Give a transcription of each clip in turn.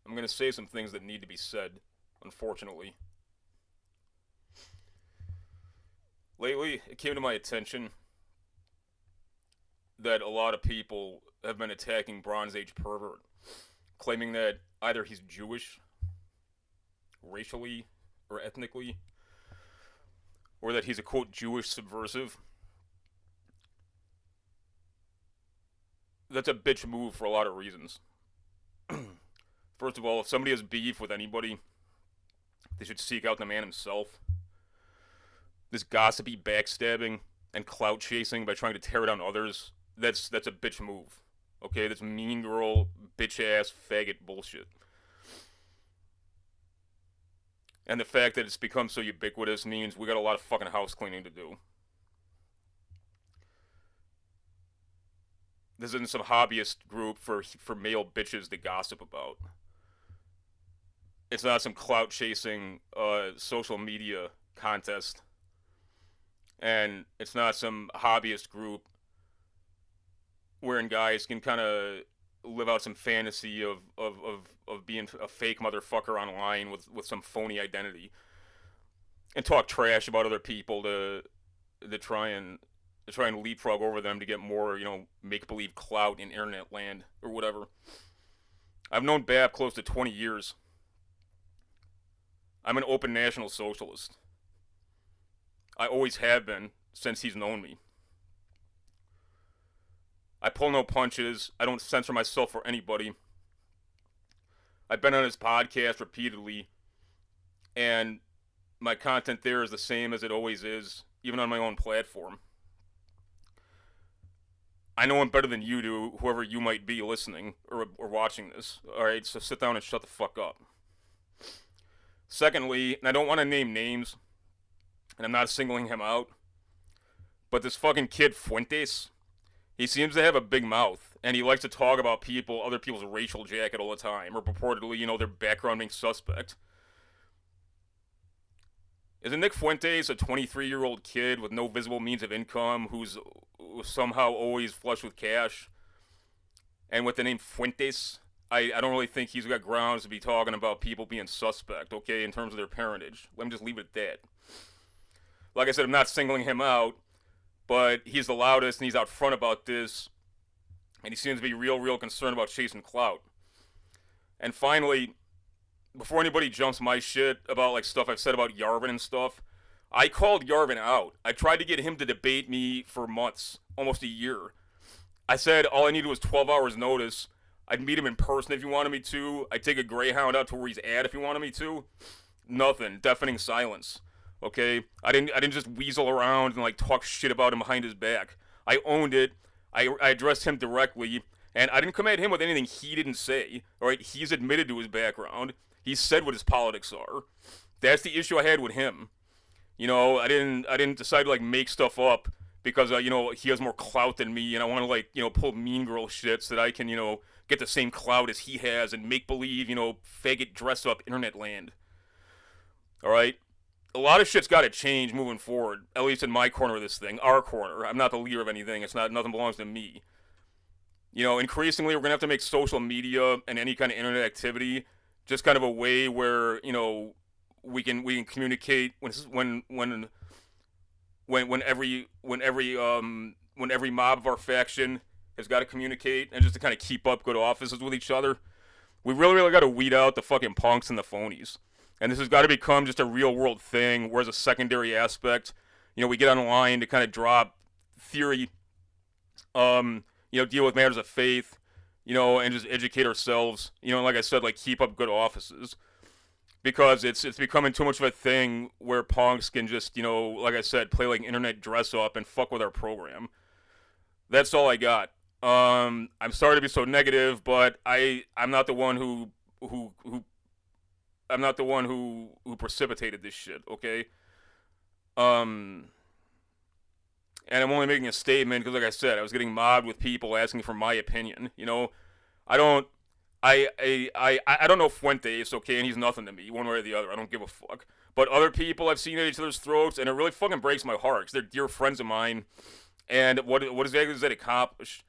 I'm gonna say some things that need to be said, unfortunately. Lately, it came to my attention that a lot of people have been attacking Bronze Age pervert, claiming that either he's Jewish, racially, or ethnically, or that he's a quote Jewish subversive. That's a bitch move for a lot of reasons. First of all, if somebody has beef with anybody, they should seek out the man himself. This gossipy backstabbing and clout chasing by trying to tear down others, that's a bitch move. Okay, that's mean girl, bitch ass, faggot bullshit. And the fact that it's become so ubiquitous means we got a lot of fucking house cleaning to do. This isn't some hobbyist group for male bitches to gossip about. It's not some clout chasing social media contest. And it's not some hobbyist group wherein guys can kind of live out some fantasy of being a fake motherfucker online with some phony identity and talk trash about other people to try and leapfrog over them to get more, make believe clout in internet land or whatever. I've known BAP close to 20 years. I'm an open National Socialist. I always have been since he's known me. I pull no punches. I don't censor myself for anybody. I've been on his podcast repeatedly, and my content there is the same as it always is, even on my own platform. I know him better than you do, whoever you might be listening or watching this. Alright, so sit down and shut the fuck up. Secondly, and I don't want to name names, and I'm not singling him out, but this fucking kid Fuentes, he seems to have a big mouth, and he likes to talk about other people's racial jacket all the time, or purportedly, their background being suspect. Isn't Nick Fuentes a 23-year-old kid with no visible means of income who's somehow always flush with cash? And with the name Fuentes, I don't really think he's got grounds to be talking about people being suspect, okay, in terms of their parentage. Let me just leave it at that. Like I said, I'm not singling him out, but he's the loudest and he's out front about this, and he seems to be real concerned about chasing clout. And finally, before anybody jumps my shit about like stuff I've said about Yarvin and stuff, I called Yarvin out. I tried to get him to debate me for months, almost a year. I said all I needed was 12 hours notice. I'd meet him in person if you wanted me to. I'd take a Greyhound out to where he's at if you wanted me to. Nothing. Deafening silence. Okay? I didn't just weasel around and like talk shit about him behind his back. I owned it. I addressed him directly, and I didn't come at him with anything he didn't say. Alright? He's admitted to his background. He said what his politics are. That's the issue I had with him. I didn't decide to like make stuff up because he has more clout than me, and I want to like pull mean girl shit so that I can get the same clout as he has and make believe faggot dress up internet land. All right, a lot of shit's got to change moving forward. At least in my corner of this thing, our corner. I'm not the leader of anything. Nothing belongs to me. Increasingly we're gonna have to make social media and any kind of internet activity just kind of a way where we can communicate when every mob of our faction has got to communicate, and just to kind of keep up good offices with each other. We really got to weed out the fucking punks and the phonies, and this has got to become just a real world thing. Whereas a secondary aspect, we get online to kind of drop theory, deal with matters of faith, and just educate ourselves, and like I said, like keep up good offices. Because it's becoming too much of a thing where punks can just, like I said, play like internet dress up and fuck with our program. That's all I got. I'm sorry to be so negative, but I'm not the one who I'm not the one who precipitated this shit, okay? And I'm only making a statement because, like I said, I was getting mobbed with people asking for my opinion. I don't know Fuentes, okay, and he's nothing to me, one way or the other. I don't give a fuck. But other people I've seen at each other's throats, and it really fucking breaks my heart, because they're dear friends of mine. And what exactly does that accomplish?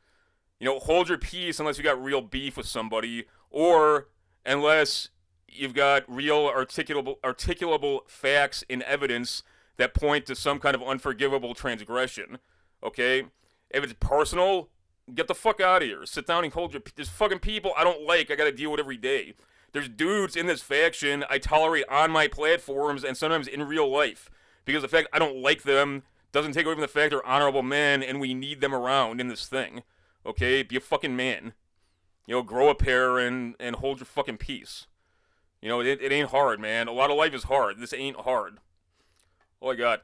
Hold your peace unless you got real beef with somebody, or unless you've got real articulable facts and evidence that point to some kind of unforgivable transgression. Okay? If it's personal, get the fuck out of here. Sit down and hold your. There's fucking people I don't like. I gotta deal with every day. There's dudes in this faction I tolerate on my platforms and sometimes in real life because the fact I don't like them doesn't take away from the fact they're honorable men and we need them around in this thing. Okay? Be a fucking man. You know, grow a pair and hold your fucking peace. You know, it ain't hard, man. A lot of life is hard. This ain't hard. Oh, I got.